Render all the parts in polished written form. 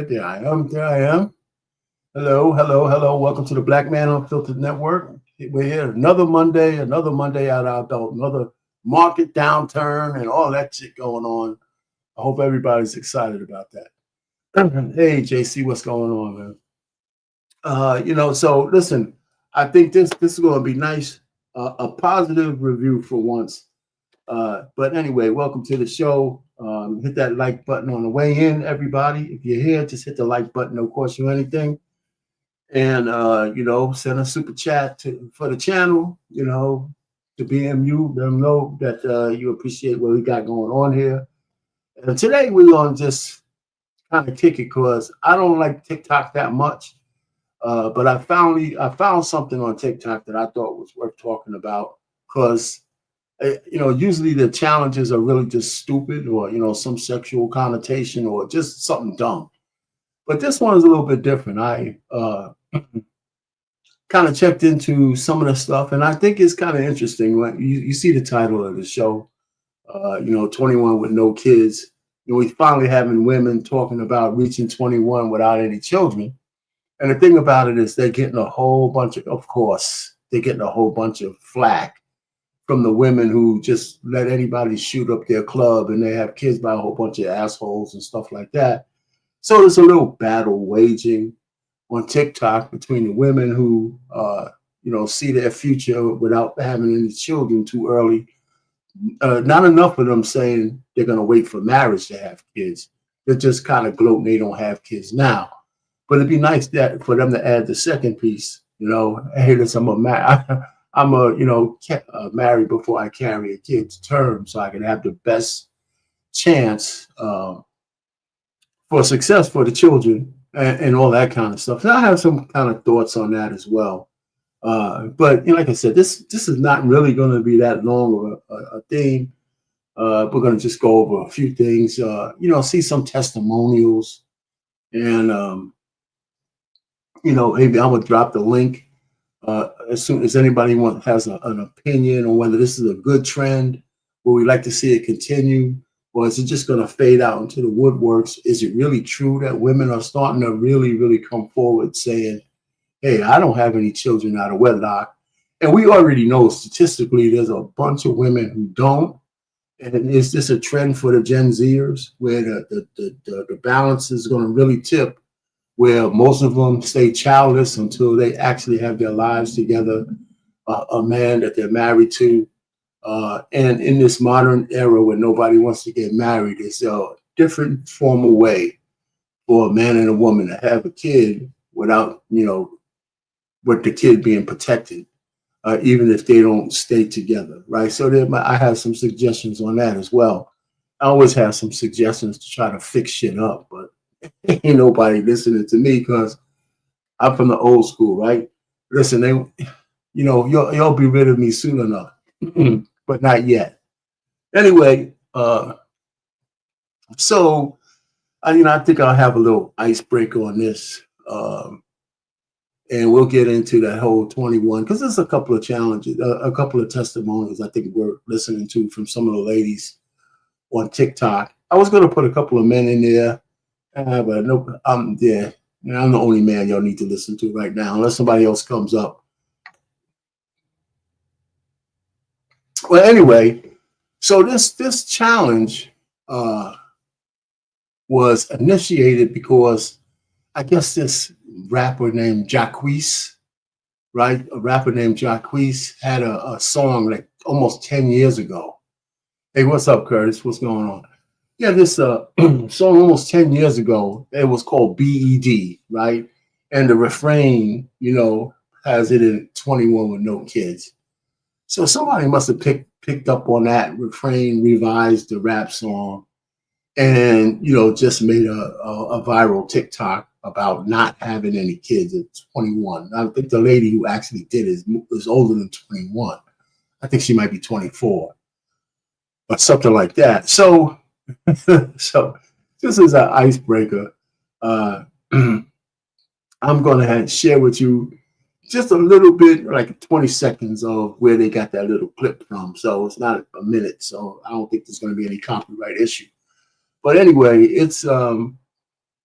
right there. I am. There I am. Hello, hello, hello. Welcome to the Black Man Unfiltered Network. We're here another Monday out of our belt, another market downturn and all that shit going on. I hope everybody's excited about that. Hey, JC, what's going on, man? So listen, I think this is going to be nice, a positive review for once. But anyway, welcome to the show. Hit that like button on the way in, everybody. If you're here, just hit the like button. No cost you anything. And send a super chat for the channel. To BMU, let them know that you appreciate what we got going on here. And today we're gonna just kind of kick it because I don't like TikTok that much. But I found something on TikTok that I thought was worth talking about because usually the challenges are really just stupid or some sexual connotation or just something dumb. But this one is a little bit different. I kind of checked into some of the stuff, and I think it's kind of interesting. When you see the title of the show, 21 with no kids. We finally having women talking about reaching 21 without any children. And the thing about it is they're getting a whole bunch of course, they're getting a whole bunch of flack from the women who just let anybody shoot up their club and they have kids by a whole bunch of assholes and stuff like that. So there's a little battle waging on TikTok between the women who, see their future without having any children too early. Not enough of them saying they're going to wait for marriage to have kids. They're just kind of gloating they don't have kids now. But it'd be nice that for them to add the second piece. Hey, listen, marry before I carry a kid to term, so I can have the best chance for success for the children and all that kind of stuff. So I have some kind of thoughts on that as well. But like I said, this is not really going to be that long of a theme. We're going to just go over a few things. See some testimonials, and maybe I'm gonna drop the link as soon as anybody has an opinion on whether this is a good trend, or we like to see it continue, or is it just going to fade out into the woodworks? Is it really true that women are starting to really, really come forward saying, hey, I don't have any children out of wedlock? And we already know statistically there's a bunch of women who don't. And is this a trend for the Gen Zers where the balance is going to really tip, where most of them stay childless until they actually have their lives together, a man that they're married to? And in this modern era where nobody wants to get married, it's a different formal way for a man and a woman to have a kid without, with the kid being protected, even if they don't stay together, right? So I have some suggestions on that as well. I always have some suggestions to try to fix shit up, but ain't nobody listening to me because I'm from the old school, right? Listen, you'll be rid of me soon enough, but not yet. Anyway, so I think I'll have a little icebreaker on this, and we'll get into that whole 21 because there's a couple of challenges, a couple of testimonials I think we're listening to from some of the ladies on TikTok. I was going to put a couple of men in there. But no, I'm the only man y'all need to listen to right now, unless somebody else comes up. Well, anyway, so this challenge was initiated because I guess this rapper named Jacquees, right? A rapper named Jacquees had a song like almost 10 years ago. Hey, what's up, Curtis? What's going on? Yeah, this song almost 10 years ago, it was called BED, right? And the refrain, has it in 21 with no kids. So somebody must have picked up on that refrain, revised the rap song, and, just made a viral TikTok about not having any kids at 21. I think the lady who actually did it is older than 21. I think she might be 24 or something like that. So so this is an icebreaker. I'm going to share with you just a little bit, like 20 seconds of where they got that little clip from. So it's not a minute. So I don't think there's going to be any copyright issue. But anyway, it's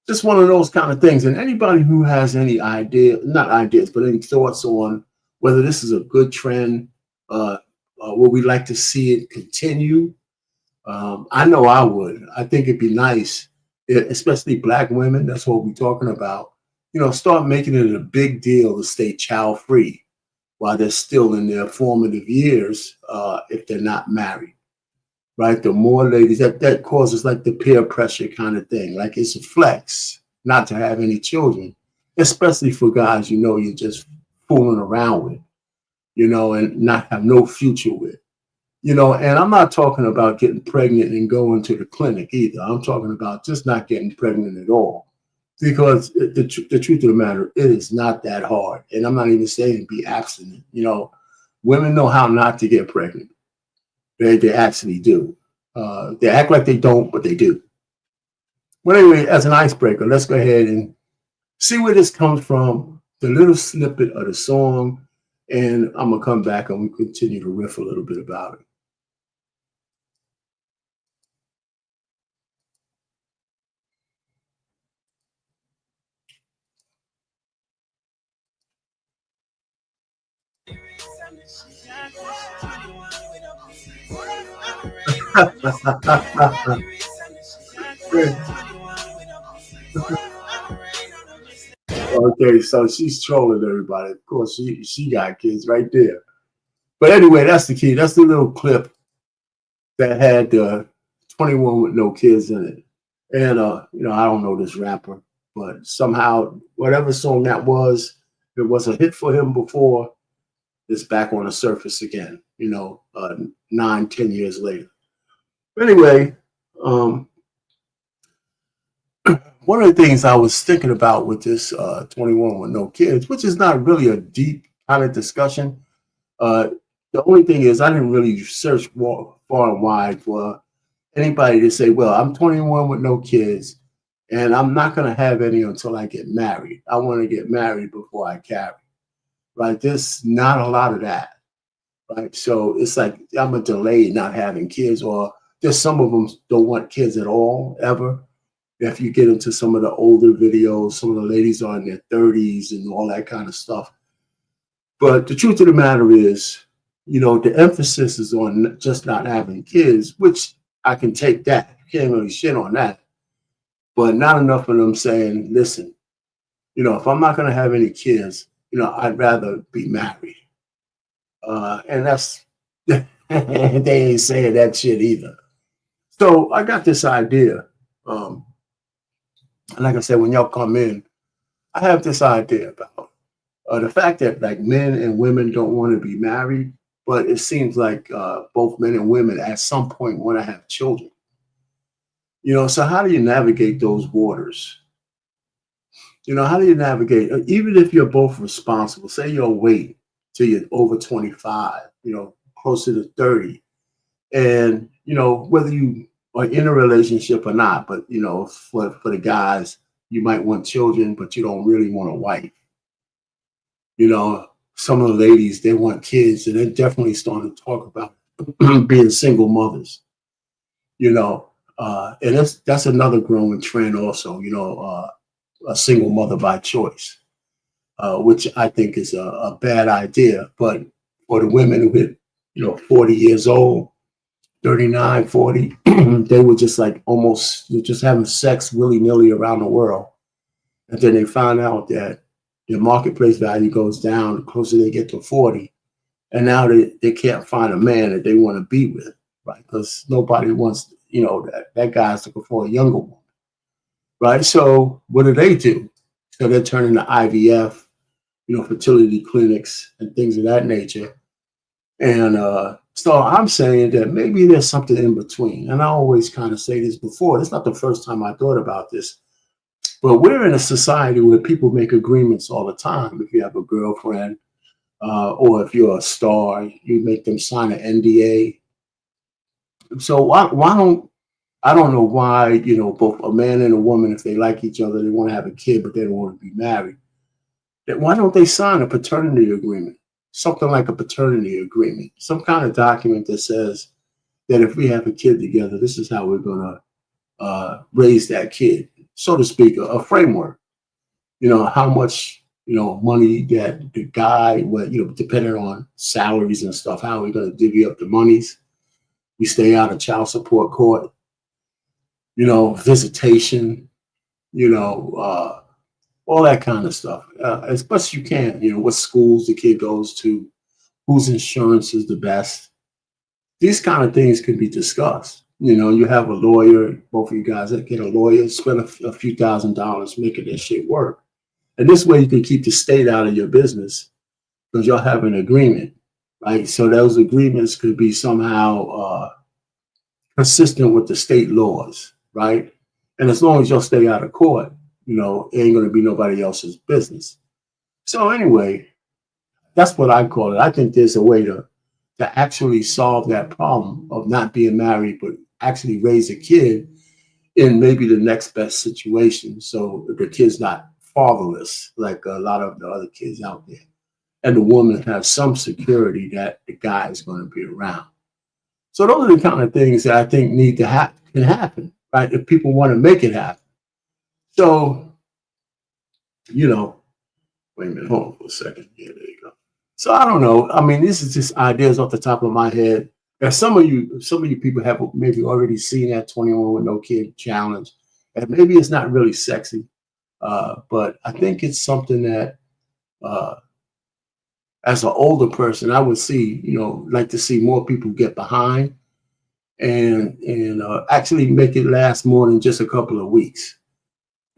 Just one of those kind of things. And anybody who has any idea, not ideas, but any thoughts on whether this is a good trend, uh, would we like to see it continue? I know I would. I think it'd be nice, especially black women. That's what we're talking about. Start making it a big deal to stay child free while they're still in their formative years, if they're not married. Right? The more ladies that causes like the peer pressure kind of thing. Like it's a flex not to have any children, especially for guys you're just fooling around with, and not have no future with. And I'm not talking about getting pregnant and going to the clinic either. I'm talking about just not getting pregnant at all. Because the truth of the matter, it is not that hard. And I'm not even saying be abstinent. Women know how not to get pregnant. They actually do. They act like they don't, but they do. Well, anyway, as an icebreaker, let's go ahead and see where this comes from, the little snippet of the song, and I'm going to come back and we continue to riff a little bit about it. Okay, so she's trolling everybody. Of course, she got kids right there. But anyway, that's the key. That's the little clip that had 21 with no kids in it. And I don't know this rapper, but somehow whatever song that was, it was a hit for him before. It's back on the surface again. 9, 10 years later. But anyway, one of the things I was thinking about with this 21 with no kids, which is not really a deep kind of discussion. The only thing is I didn't really search far and wide for anybody to say, well, I'm 21 with no kids and I'm not going to have any until I get married. I want to get married before I carry. Right? There's not a lot of that. Right? So it's like I'm a delay not having kids, or there's some of them don't want kids at all, ever. If you get into some of the older videos, some of the ladies are in their 30s and all that kind of stuff. But the truth of the matter is, the emphasis is on just not having kids, which I can take that. You can't really shit on that. But not enough of them saying, listen, if I'm not going to have any kids, I'd rather be married. And that's, they ain't saying that shit either. So I got this idea. And like I said, when y'all come in, I have this idea about the fact that like men and women don't want to be married, but it seems like both men and women at some point want to have children. So how do you navigate those waters? How do you navigate, even if you're both responsible, say you'll wait till you're over 25, closer to 30. And, whether you are in a relationship or not, but, for the guys, you might want children, but you don't really want a wife. Some of the ladies, they want kids, and they're definitely starting to talk about being single mothers, and that's another growing trend also, a single mother by choice, which I think is a bad idea. But for the women who hit, 40 years old, 39, 40, they were just like almost just having sex willy-nilly around the world. And then they found out that their marketplace value goes down the closer they get to 40. And now they can't find a man that they want to be with, right? Because nobody wants, that guy's looking for a younger woman, right? So what do? So they're turning to IVF, fertility clinics and things of that nature. And so I'm saying that maybe there's something in between. And I always kind of say this before. It's not the first time I thought about this. But we're in a society where people make agreements all the time. If you have a girlfriend or if you're a star, you make them sign an NDA. So why don't I don't know why, both a man and a woman, if they like each other, they want to have a kid, but they don't want to be married. Why don't they sign a paternity agreement? Something like a paternity agreement, some kind of document that says that if we have a kid together, this is how we're going to raise that kid. so to speak, a framework. How much money that the guy, what depending on salaries and stuff, how we're going to divvy up the monies. We stay out of child support court, visitation, you know, uh, all that kind of stuff, as best as you can. What schools the kid goes to, whose insurance is the best. These kind of things can be discussed. You have a lawyer, both of you guys that get a lawyer, spend a few $1,000s making this shit work. And this way you can keep the state out of your business because y'all have an agreement, right? So those agreements could be somehow consistent with the state laws, right? And as long as y'all stay out of court, it ain't going to be nobody else's business. So anyway, that's what I call it. I think there's a way to actually solve that problem of not being married, but actually raise a kid in maybe the next best situation. So the kid's not fatherless like a lot of the other kids out there. And the woman has some security that the guy is going to be around. So those are the kind of things that I think need to can happen, right? If people want to make it happen. So, you know, wait a minute, hold on for a second. Yeah, there you go. So I don't know. I mean, this is just ideas off the top of my head. And some of you people have maybe already seen that 21 with no kid challenge. And maybe it's not really sexy, but I think it's something that uh, as an older person, I would like to see more people get behind and actually make it last more than just a couple of weeks.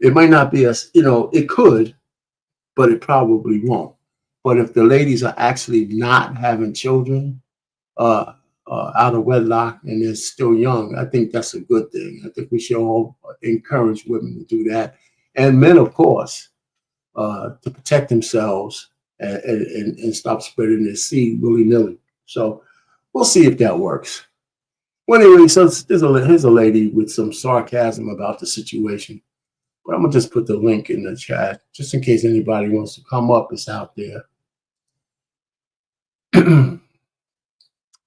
It might not be it could, but it probably won't. But if the ladies are actually not having children uh, out of wedlock and they're still young, I think that's a good thing. I think we should all encourage women to do that, and men, of course, to protect themselves and stop spreading their seed willy nilly. So we'll see if that works. Well, anyway, so here's a lady with some sarcasm about the situation. But I'm gonna just put the link in the chat just in case anybody wants to come up. It's out there.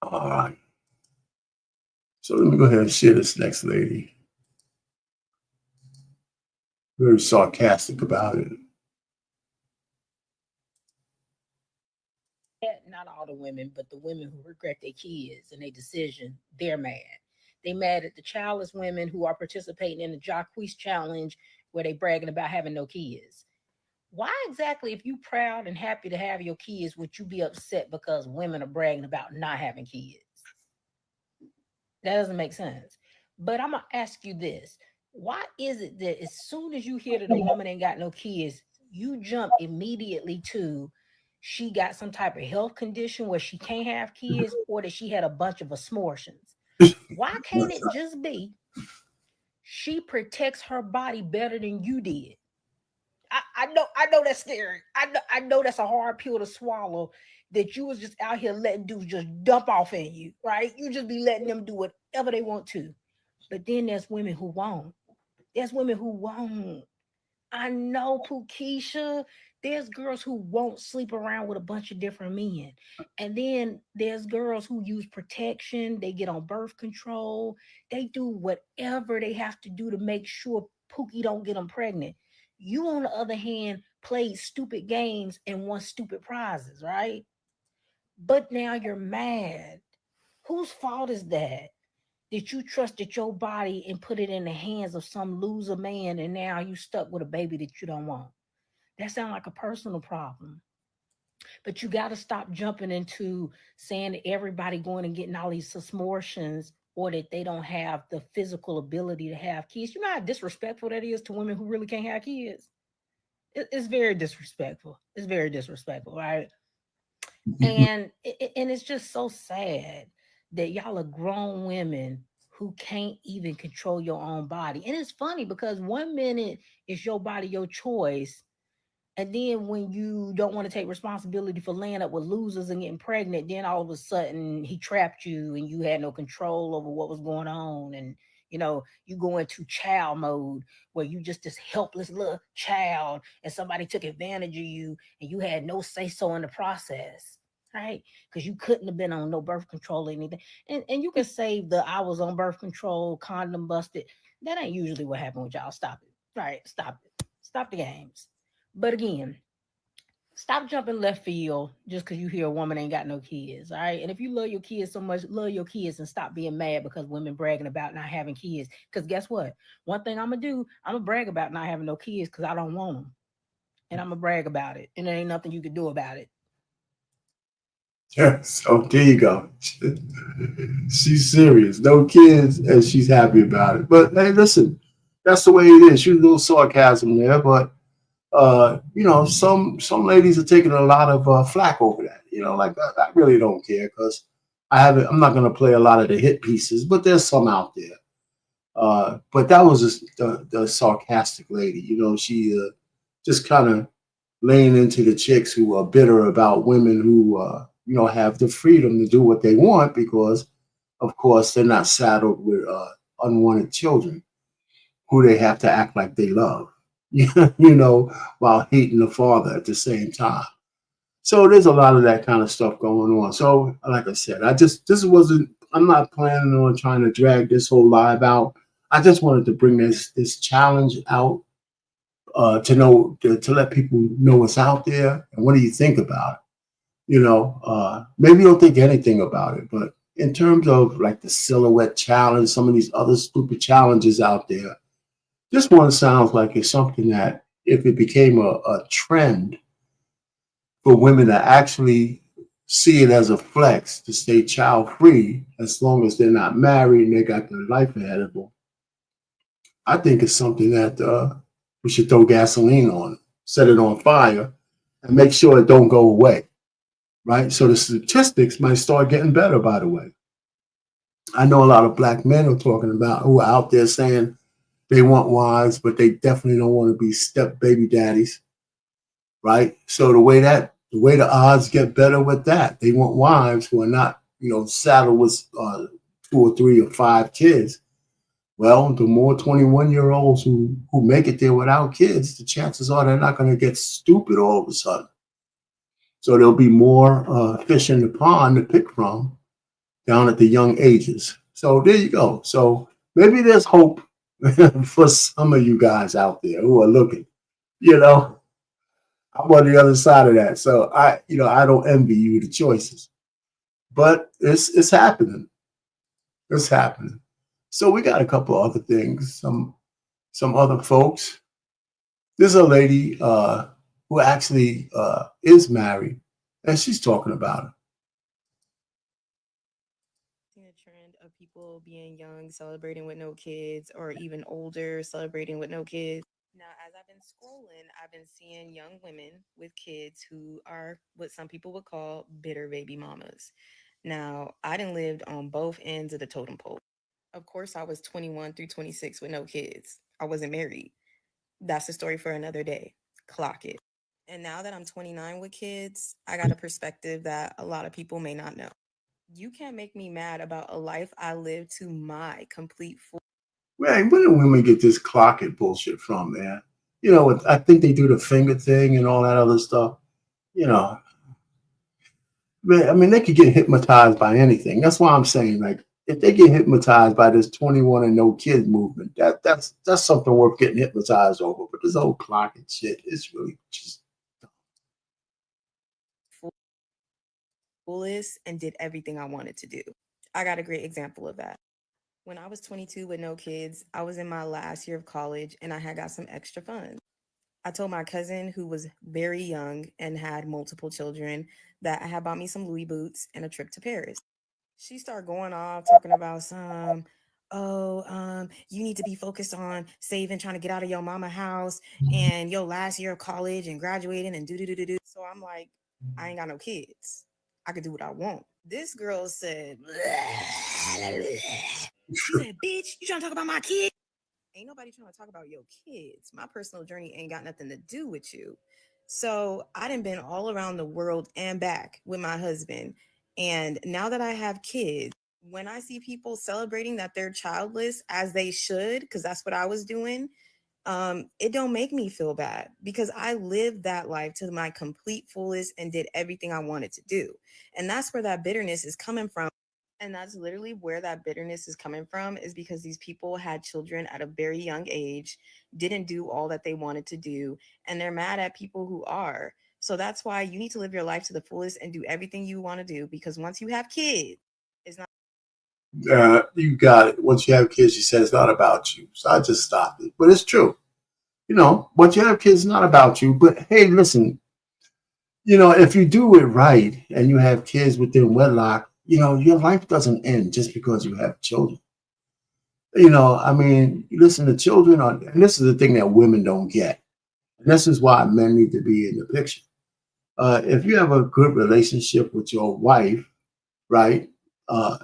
All right. So let me go ahead and share this next lady. Very sarcastic about it. Not all the women, but the women who regret their kids and their decision, they're mad. They mad at the childless women who are participating in the Jacquees challenge where they bragging about having no kids. Why exactly, if you proud and happy to have your kids, would you be upset because women are bragging about not having kids? That doesn't make sense. But I'm gonna ask you this: why is it that as soon as you hear that a woman ain't got no kids, you jump immediately to she got some type of health condition where she can't have kids, or that she had a bunch of abortions? Why can't it just be she protects her body better than you did? I know that's scary. I know that's a hard pill to swallow. That you was just out here letting dudes just dump off in you, right? You just be letting them do whatever they want to. But then there's women who won't. There's women who won't. I know, Pukisha. There's girls who won't sleep around with a bunch of different men. And then there's girls who use protection. They get on birth control. They do whatever they have to do to make sure Pookie don't get them pregnant. You, on the other hand, played stupid games and won stupid prizes, right? But now you're mad. Whose fault is that? Did you trusted your body and put it in the hands of some loser man, and now you stuck with a baby that you don't want? That sounds like a personal problem. But you got to stop jumping into saying that everybody going and getting all these abortions or that they don't have the physical ability to have kids. You know how disrespectful that is to women who really can't have kids? It's very disrespectful. It's very disrespectful, right? And it's just so sad that y'all are grown women who can't even control your own body. And it's funny because 1 minute is your body, your choice, and then when you don't want to take responsibility for laying up with losers and getting pregnant, then all of a sudden he trapped you and you had no control over what was going on. And you go into child mode where you just this helpless little child and somebody took advantage of you and you had no say so in the process. Right? Because you couldn't have been on no birth control or anything. And you can save the I was on birth control, condom busted. That ain't usually what happened with y'all. Stop it. Right, stop it. Stop the games. But again, stop jumping left field just because you hear a woman ain't got no kids. All right. And if you love your kids so much, love your kids and stop being mad because women bragging about not having kids. Because guess what? One thing I'm going to do, I'm going to brag about not having no kids because I don't want them. And I'm going to brag about it. And there ain't nothing you can do about it. Yeah, so there you go. She's serious. No kids, and she's happy about it. But hey, listen, that's the way it is. She's a little sarcasm there, but some ladies are taking a lot of flack over that. Like I really don't care because I'm not going to play a lot of the hit pieces, but there's some out there. But that was just the sarcastic lady. She just kind of laying into the chicks who are bitter about women who have the freedom to do what they want because, of course, they're not saddled with unwanted children who they have to act like they love, while hating the father at the same time. So there's a lot of that kind of stuff going on. So, like I said, I'm not planning on trying to drag this whole live out. I just wanted to bring this challenge out to let people know what's out there and what do you think about it. Maybe you don't think anything about it, but in terms of like the silhouette challenge, some of these other stupid challenges out there, this one sounds like it's something that if it became a trend for women to actually see it as a flex to stay child free as long as they're not married and they got their life ahead of them. I think it's something that we should throw gasoline on, set it on fire, and make sure it don't go away. Right? So the statistics might start getting better, by the way. I know a lot of black men are talking about who are out there saying they want wives, but they definitely don't want to be step baby daddies. Right? So the way the odds get better with that, they want wives who are not, saddled with 2 or 3 or 5 kids. Well, the more 21-year-olds who make it there without kids, the chances are they're not going to get stupid all of a sudden. So there'll be more fish in the pond to pick from down at the young ages. So there you go. So maybe there's hope for some of you guys out there who are looking. You know, I'm on the other side of that. So I don't envy you the choices, but it's happening. It's happening. So we got a couple other things. Some other folks. There's a lady who actually is married, and she's talking about it. Seeing a trend of people being young, celebrating with no kids, or even older, celebrating with no kids. Now, as I've been scrolling, I've been seeing young women with kids who are what some people would call bitter baby mamas. Now, I done lived on both ends of the totem pole. Of course, I was 21 through 26 with no kids. I wasn't married. That's a story for another day. Clock it. And now that I'm 29 with kids, I got a perspective that a lot of people may not know. You can't make me mad about a life I lived to my complete full. Man, where do women get this clock it bullshit from, man? I think they do the finger thing and all that other stuff. You know, man, I mean, they could get hypnotized by anything. That's why I'm saying, like, if they get hypnotized by this 21 and no kids movement, that's something worth getting hypnotized over. But this whole clock and shit is really just Fullest and did everything I wanted to do. I got a great example of that. When I was 22 with no kids, I was in my last year of college and I had got some extra funds. I told my cousin, who was very young and had multiple children, that I had bought me some Louis boots and a trip to Paris. She started going off talking about you need to be focused on saving, trying to get out of your mama house and your last year of college and graduating and do do do do do. So I'm like, I ain't got no kids. I could do what I want. This girl said, she said, bitch, you trying to talk about my kids? Ain't nobody trying to talk about your kids. My personal journey ain't got nothing to do with you. So I done been all around the world and back with my husband. And now that I have kids, when I see people celebrating that they're childless, as they should, because that's what I was doing, it don't make me feel bad because I lived that life to my complete fullest and did everything I wanted to do. And that's where that bitterness is coming from. And that's literally where that bitterness is coming from, is because these people had children at a very young age, didn't do all that they wanted to do, and they're mad at people who are. So that's why you need to live your life to the fullest and do everything you want to do, because once you have kids, it's not. You got it. Once you have kids, you said it's not about you. So I just stopped it. But it's true. Once you have kids, it's not about you. But hey, listen, if you do it right and you have kids within wedlock, your life doesn't end just because you have children. I mean, listen, the children are, and this is the thing that women don't get. And this is why men need to be in the picture. If you have a good relationship with your wife, right? Uh,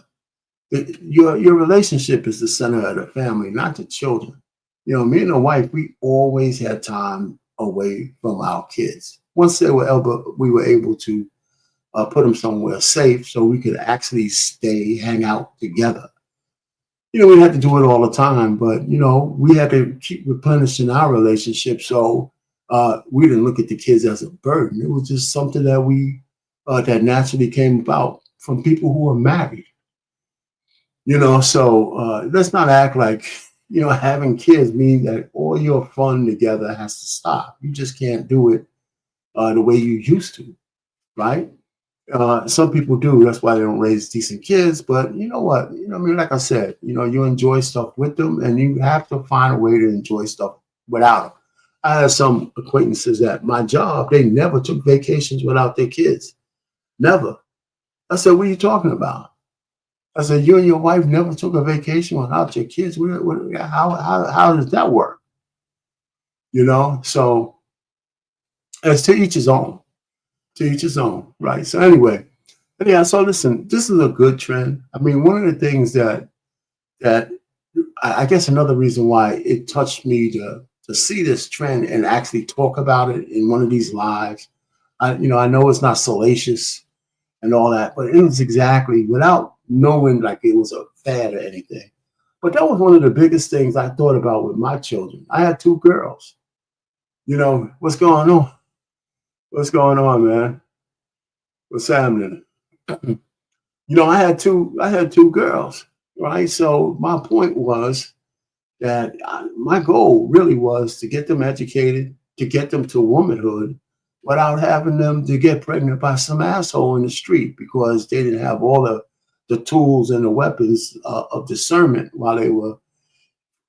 your relationship is the center of the family, not the children. Me and the wife, we always had time away from our kids. Once we were able to put them somewhere safe so we could actually hang out together. We had to do it all the time, but we had to keep replenishing our relationship. So we didn't look at the kids as a burden. It was just something that naturally came about from people who are married. So let's not act like having kids means that all your fun together has to stop. You just can't do it the way you used to, right? Some people do. That's why they don't raise decent kids. But you know what? I mean, like I said, you enjoy stuff with them, and you have to find a way to enjoy stuff without them. I had some acquaintances at my job. They never took vacations without their kids. Never. I said, "What are you talking about?" I said, "You and your wife never took a vacation without your kids. How does that work?" So it's to each his own. To each his own, right? So anyway, yeah. So listen, this is a good trend. I mean, one of the things that I guess another reason why it touched me to see this trend and actually talk about it in one of these lives. I know it's not salacious and all that, but it was exactly without knowing like it was a fad or anything. But that was one of the biggest things I thought about with my children. I had two girls. What's going on? What's going on, man? What's happening? I had two girls, right? So my point was that my goal really was to get them educated, to get them to womanhood without having them to get pregnant by some asshole in the street because they didn't have all the tools and the weapons of discernment while they were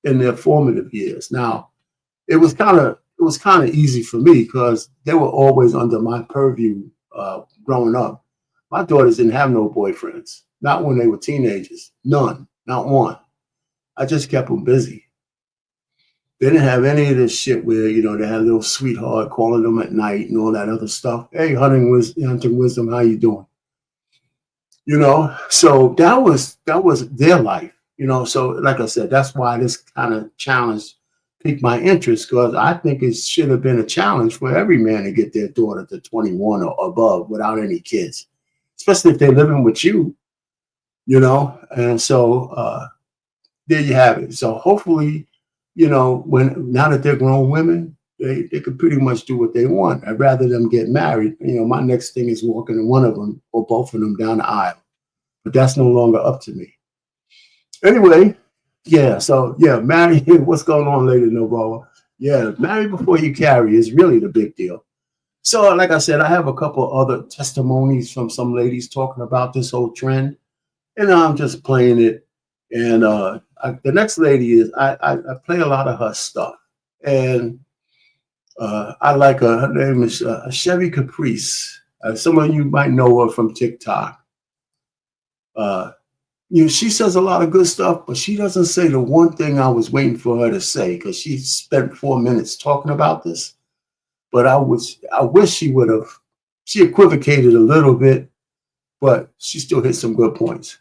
in their formative years. Now, it was kind of easy for me because they were always under my purview growing up. My daughters didn't have no boyfriends, not when they were teenagers, none, not one. I just kept them busy. They didn't have any of this shit where they had a little sweetheart calling them at night and all that other stuff. Hey, hunting wisdom, how you doing? So that was their life. So like I said, that's why this kind of challenge piqued my interest because I think it should have been a challenge for every man to get their daughter to 21 or above without any kids, especially if they're living with you. And so there you have it. So hopefully, when now that they're grown women, they could pretty much do what they want. I'd rather them get married. My next thing is walking one of them or both of them down the aisle. But that's no longer up to me. Anyway, yeah. So yeah, marry. What's going on, Lady Novoa? Yeah, marry before you carry is really the big deal. So, like I said, I have a couple other testimonies from some ladies talking about this whole trend, and I'm just playing it. And the next lady is I play a lot of her stuff, and I like her. Her name is Chevy Caprice. Some of you might know her from TikTok. Uh, she says a lot of good stuff, but she doesn't say the one thing I was waiting for her to say because she spent 4 minutes talking about this. But I wish she would have. She equivocated a little bit, but she still hit some good points.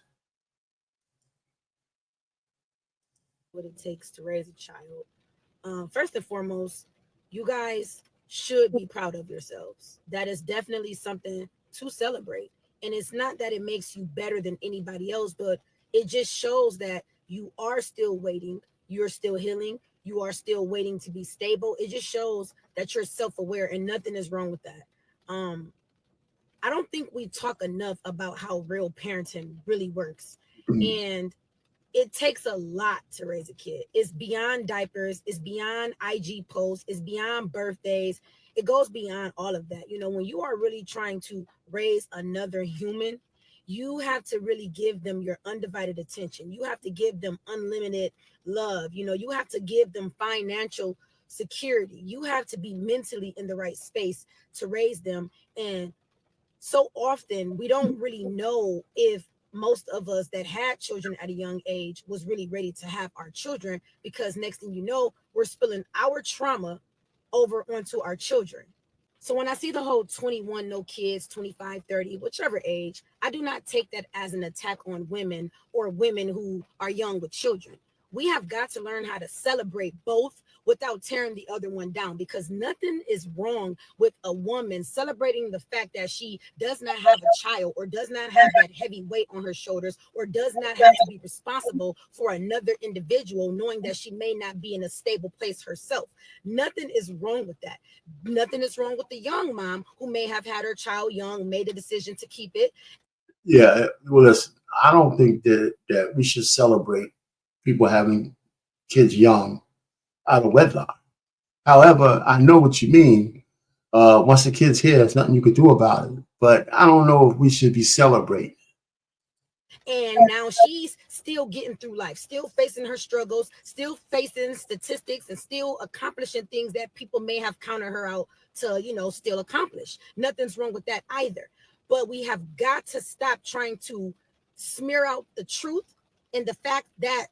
What it takes to raise a child. First and foremost, you guys should be proud of yourselves. That is definitely something to celebrate. And it's not that it makes you better than anybody else, but it just shows that you are still waiting, you're still healing, you are still waiting to be stable. It just shows that you're self-aware and nothing is wrong with that. Um, I don't think we talk enough about how real parenting really works. Mm. And it takes a lot to raise a kid. It's beyond diapers, it's beyond IG posts, it's beyond birthdays. It goes beyond all of that. You know, when you are really trying to raise another human, you have to really give them your undivided attention. You have to give them unlimited love. You know, you have to give them financial security. You have to be mentally in the right space to raise them. And so often we don't really know if most of us that had children at a young age was really ready to have our children, because next thing you know, we're spilling our trauma over onto our children. So when I see the whole 21 no kids, 25, 30, whichever age, I do not take that as an attack on women or women who are young with children. We have got to learn how to celebrate both without tearing the other one down, because nothing is wrong with a woman celebrating the fact that she does not have a child or does not have that heavy weight on her shoulders or does not have to be responsible for another individual, knowing that she may not be in a stable place herself. Nothing is wrong with that. Nothing is wrong with the young mom who may have had her child young, made a decision to keep it. Yeah, well, listen, I don't think that we should celebrate people having kids young out of wedlock. However, I know what you mean. Once the kid's here, there's nothing you could do about it. But I don't know if we should be celebrating. And now she's still getting through life, still facing her struggles, still facing statistics, and still accomplishing things that people may have counted her out to, you know, still accomplish. Nothing's wrong with that either. But we have got to stop trying to smear out the truth and the fact that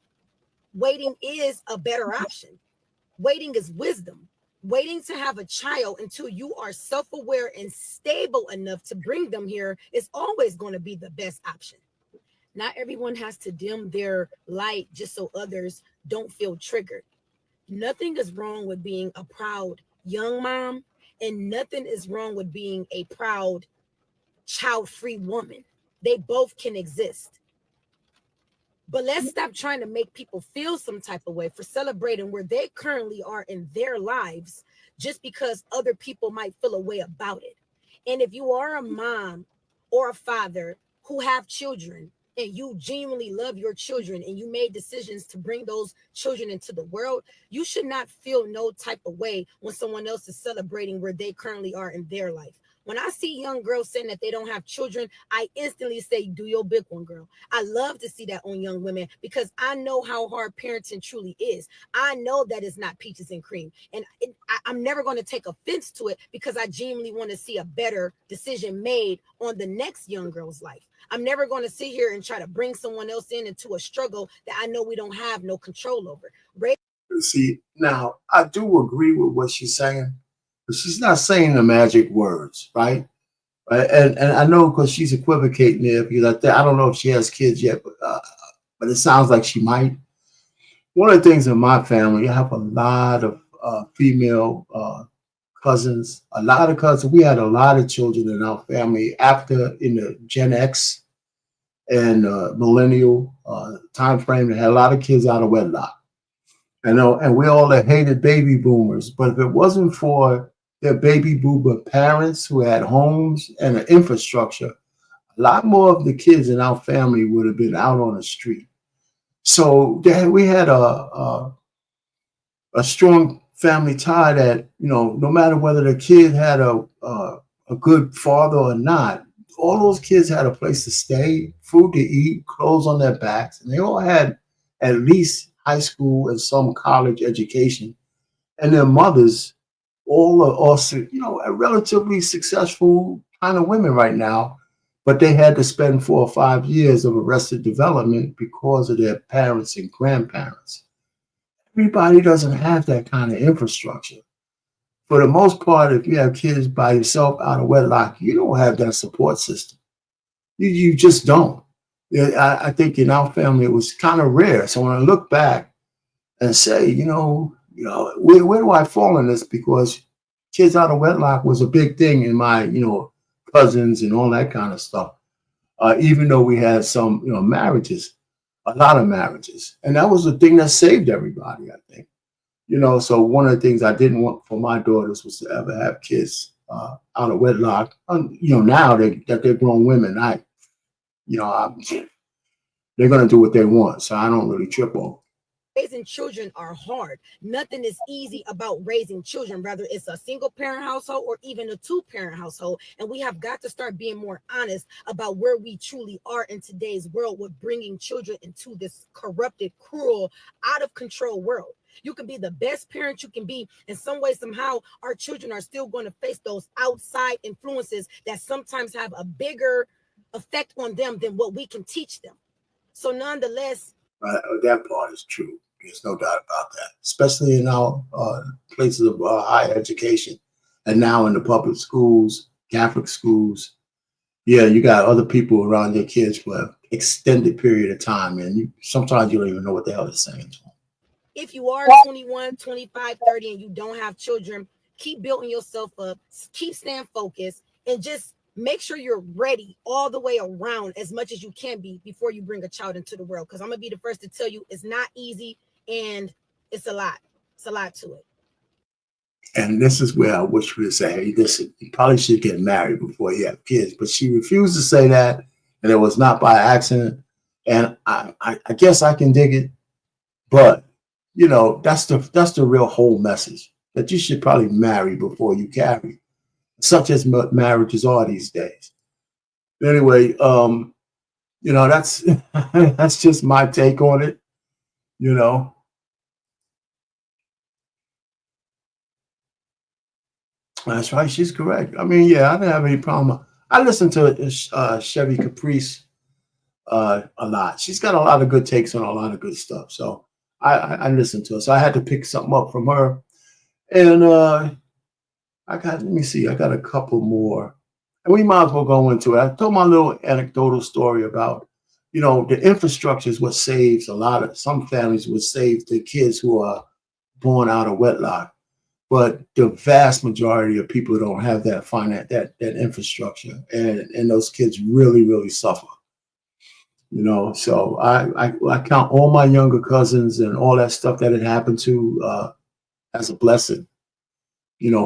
waiting is a better option. Waiting is wisdom. Waiting to have a child until you are self-aware and stable enough to bring them here is always going to be the best option. Not everyone has to dim their light just so others don't feel triggered. Nothing is wrong with being a proud young mom, and nothing is wrong with being a proud child-free woman. They both can exist. But let's stop trying to make people feel some type of way for celebrating where they currently are in their lives just because other people might feel a way about it. And if you are a mom or a father who have children and you genuinely love your children and you made decisions to bring those children into the world, you should not feel no type of way when someone else is celebrating where they currently are in their life. When I see young girls saying that they don't have children, I instantly say, do your big one, girl. I love to see that on young women because I know how hard parenting truly is. I know that it's not peaches and cream. And I'm never going to take offense to it because I genuinely want to see a better decision made on the next young girl's life. I'm never going to sit here and try to bring someone else into a struggle that I know we don't have no control over. See, now I do agree with what she's saying, but she's not saying the magic words, right? Right? And I know because she's equivocating there because I don't know if she has kids yet, but it sounds like she might. One of the things in my family, I have a lot of female cousins, a lot of cousins. We had a lot of children in our family after in the Gen X and millennial time frame. They had a lot of kids out of wedlock. I know, and we all hated baby boomers, but if it wasn't for their baby boomer parents who had homes and an infrastructure, a lot more of the kids in our family would have been out on the street. So we had a strong family tie that, you know, no matter whether the kid had a good father or not, all those kids had a place to stay, food to eat, clothes on their backs, and they all had at least high school and some college education, and their mothers all are also, you know, a relatively successful kind of women right now, but they had to spend 4 or 5 years of arrested development because of their parents and grandparents. Everybody doesn't have that kind of infrastructure. For the most part, if you have kids by yourself out of wedlock, you don't have that support system. You just don't. I think in our family, it was kind of rare. So when I look back and say, you know, where do I fall in this? Because kids out of wedlock was a big thing in my, you know, cousins and all that kind of stuff. Even though we had some, you know, marriages, a lot of marriages. And that was the thing that saved everybody, I think. You know, so one of the things I didn't want for my daughters was to ever have kids out of wedlock. Now that they're grown women, they're going to do what they want. So I don't really trip on. Raising children are hard. Nothing is easy about raising children, whether it's a single parent household or even a two-parent household. And we have got to start being more honest about where we truly are in today's world with bringing children into this corrupted, cruel, out of control world. You can be the best parent you can be. In some way, somehow, our children are still going to face those outside influences that sometimes have a bigger effect on them than what we can teach them. So nonetheless, that part is true. There's no doubt about that, especially in our places of higher education and now in the public schools, Catholic schools. Yeah, you got other people around your kids for an extended period of time, and sometimes you don't even know what the hell they're saying to them. If you are 21, 25, 30, and you don't have children, keep building yourself up, keep staying focused, and just make sure you're ready all the way around as much as you can be before you bring a child into the world. Because I'm going to be the first to tell you it's not easy and it's a lot. It's a lot to it. And this is where I wish we would say, hey, listen, you probably should get married before you have kids. But she refused to say that, and it was not by accident. And I guess I can dig it. But, that's the real whole message, that you should probably marry before you carry, such as marriages are these days. Anyway, that's that's just my take on it. That's right. She's correct. I mean, yeah, I didn't have any problem. I listen to Chevy Caprice a lot. She's got a lot of good takes on a lot of good stuff. So I listen to her. So I had to pick something up from her. And let me see, I got a couple more. And we might as well go into it. I told my little anecdotal story about, the infrastructure is what saves some families would save the kids who are born out of wedlock. But the vast majority of people don't have that infrastructure, and those kids really, really suffer. So I count all my younger cousins and all that stuff that it happened to as a blessing,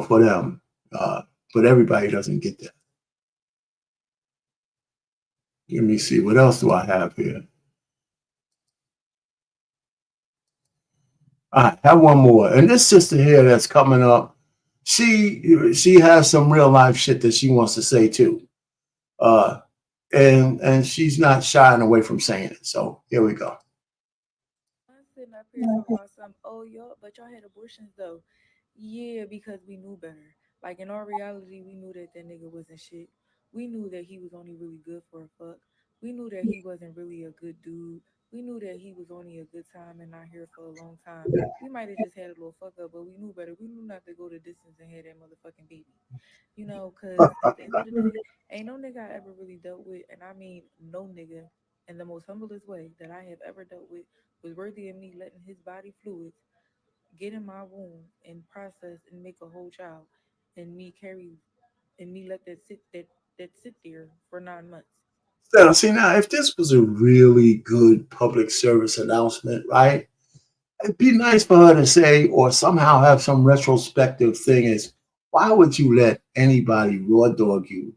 for them. But everybody doesn't get that. Let me see, what else do I have here? I have one more, and this sister here that's coming up, she has some real life shit that she wants to say too, and she's not shying away from saying it. So here we go. I'm sitting up here talking about some, oh, but y'all had abortions though. Yeah, because we knew better. Like in our reality, we knew that nigga wasn't shit. We knew that he was only really good for a fuck. We knew that he wasn't really a good dude. We knew that he was only a good time and not here for a long time. We might have just had a little fuck up, but we knew better. We knew not to go the distance and have that motherfucking baby. Because at the end of the day, ain't no nigga I ever really dealt with, and I mean no nigga in the most humblest way that I have ever dealt with was worthy of me letting his body fluids get in my womb and process and make a whole child, and me let that sit there for 9 months. So, see, now, if this was a really good public service announcement, right? It'd be nice for her to say, or somehow have some retrospective thing is, why would you let anybody raw dog you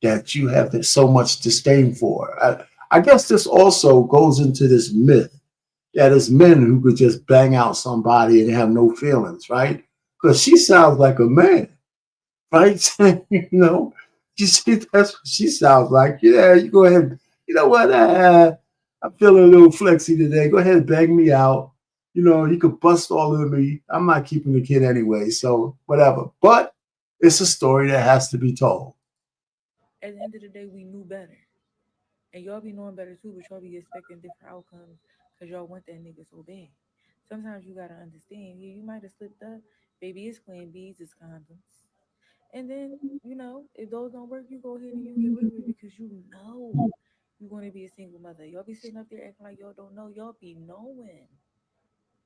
that you have so much disdain for? I guess this also goes into this myth that it's men who could just bang out somebody and have no feelings, right? Because she sounds like a man, right? You see, that's what she sounds like. Yeah, you go ahead. You know what? I'm feeling a little flexy today. Go ahead and bang me out. You could bust all of me. I'm not keeping the kid anyway, so whatever. But it's a story that has to be told. At the end of the day, we knew better. And y'all be knowing better too, but y'all be expecting different outcomes because y'all want that nigga so bad. Sometimes you gotta understand, yeah, you might have slipped up. Baby, it's Queen Bees, it's condoms. And then, if those don't work, you go ahead and you get rid of it because you're going to be a single mother. Y'all be sitting up there acting like y'all don't know. Y'all be knowing.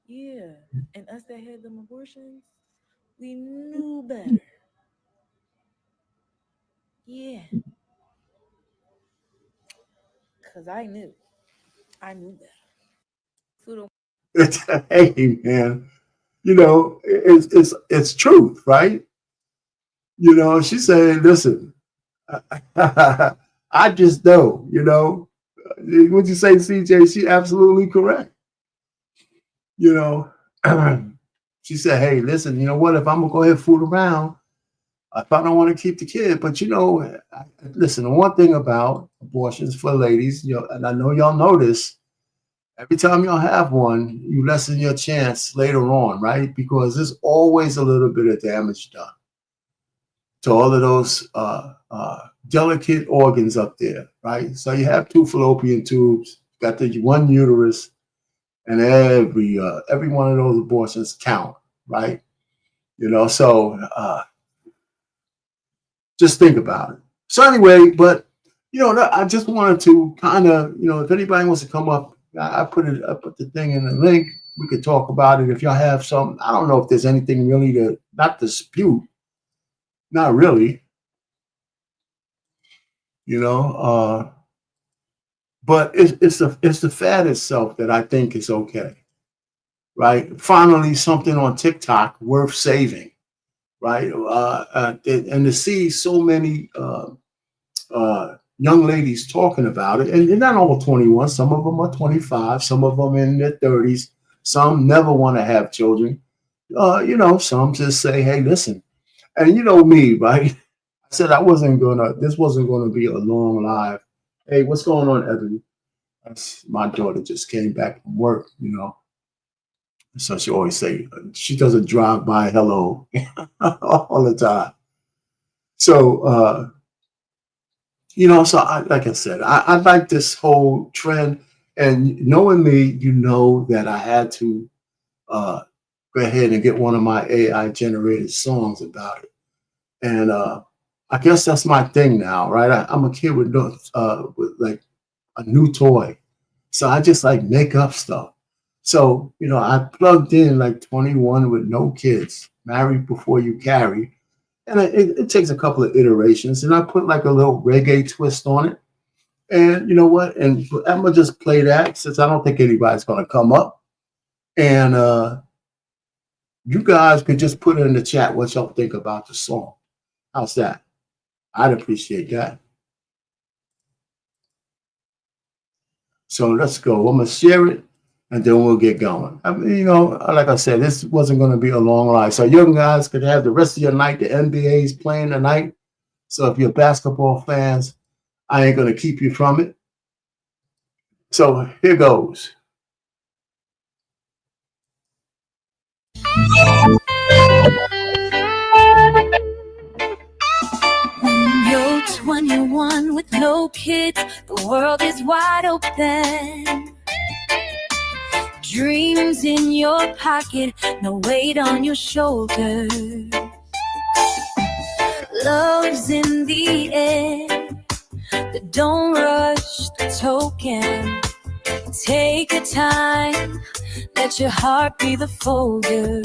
Yeah. And us that had them abortions, we knew better. Yeah. Because I knew. I knew better. So Hey, man, it's truth, right? You know, she's saying, listen, I just know, you know, what you say, CJ, she absolutely correct. You know, she said, hey, listen, you know what, if I'm gonna go ahead and fool around, if I don't want to keep the kid, but you know, listen, the one thing about abortions for ladies, you know, and I know y'all know this, every time y'all have one, you lessen your chance later on, right? Because there's always a little bit of damage done to all of those delicate organs up there, right? So you have two fallopian tubes, got the one uterus, and every one of those abortions count, right? You know, so just think about it. So anyway, but you know, I just wanted to kind of, you know, if anybody wants to come up, I put the thing in the link. We could talk about it if y'all have some. I don't know if there's anything really to not dispute. Not really, you know. But it's the fad itself that I think is okay, right? Finally, something on TikTok worth saving, right? And to see so many young ladies talking about it, and they're not all 21. Some of them are 25. Some of them in their 30s. Some never want to have children. You know, some just say, "Hey, listen," and you know me, right? I said this wasn't gonna be a long live. Hey, what's going on, Ebony? My daughter just came back from work, you know. So she always say, she doesn't drive by hello all the time. So, you know, so like I said, I like this whole trend. And knowing me, you know that I had to go ahead and get one of my AI generated songs about it. And I guess that's my thing now, right? I'm a kid with like a new toy. So I just like make up stuff. So, you know, I plugged in like 21 with no kids, married before you carry. And it takes a couple of iterations. And I put like a little reggae twist on it. And you know what? And I'm going to just play that since I don't think anybody's going to come up. And you guys could just put it in the chat what y'all think about the song. How's that? I'd appreciate that. So let's go. I'm going to share it, and then we'll get going. I mean, you know, like I said, this wasn't going to be a long live. So you guys could have the rest of your night. The NBA is playing tonight. So if you're basketball fans, I ain't going to keep you from it. So here goes. You're 21 with no kids, the world is wide open. Dreams in your pocket, no weight on your shoulders. Love's in the air, but don't rush the token. Take your time, let your heart be the folder.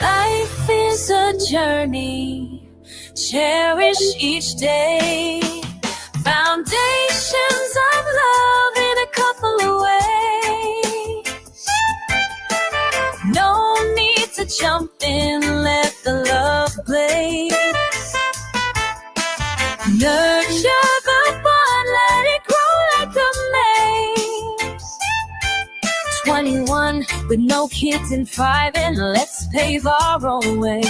Life is a journey, cherish each day. Foundations of love in a couple of ways. No need to jump in, let the love blaze. Nurture the bond, let it grow like a maze. 21 with no kids and 5, and let's pave our own way.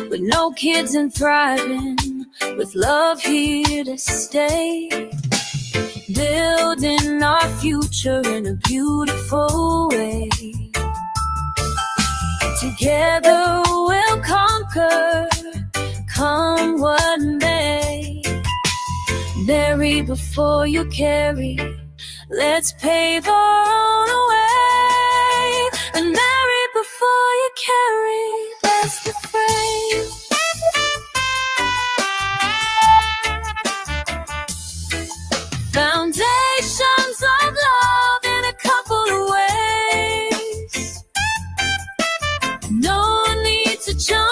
With no kids and thriving, with love here to stay. Building our future in a beautiful way. Together we'll conquer, come what may. Marry before you carry, let's pave our own way. And marry before you carry, that's the phrase. Foundations of love in a couple of ways. No need to jump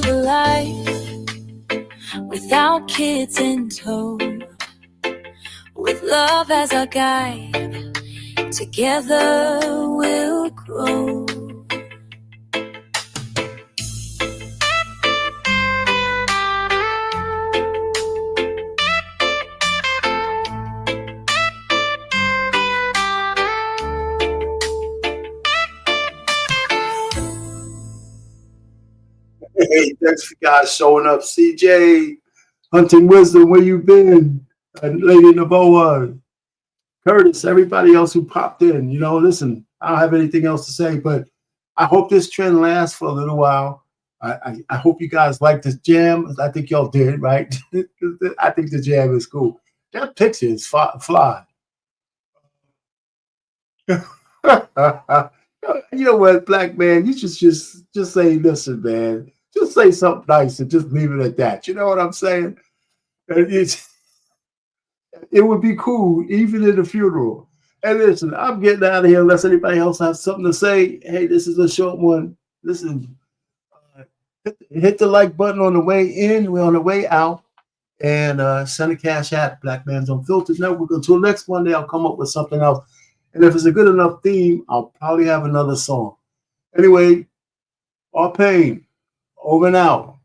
the life without kids in tow, with love as our guide, together we'll grow. Hey, thanks for guys showing up. CJ, Hunting Wisdom, where you been? And Lady Naboa, Curtis, everybody else who popped in. You know, listen, I don't have anything else to say, but I hope this trend lasts for a little while. I hope you guys like this jam. I think y'all did, right? I think the jam is cool. That picture is fly. You know what, black man, you should just say, listen, man, just say something nice and just leave it at that. You know what I'm saying? It would be cool, even in the funeral. And listen, I'm getting out of here unless anybody else has something to say. Hey, this is a short one. Listen, hit the like button on the way in. We're on the way out. And send a cash at Black Man's Unfiltered Network. Until next Monday, I'll come up with something else. And if it's a good enough theme, I'll probably have another song. Anyway, all pain, over and out.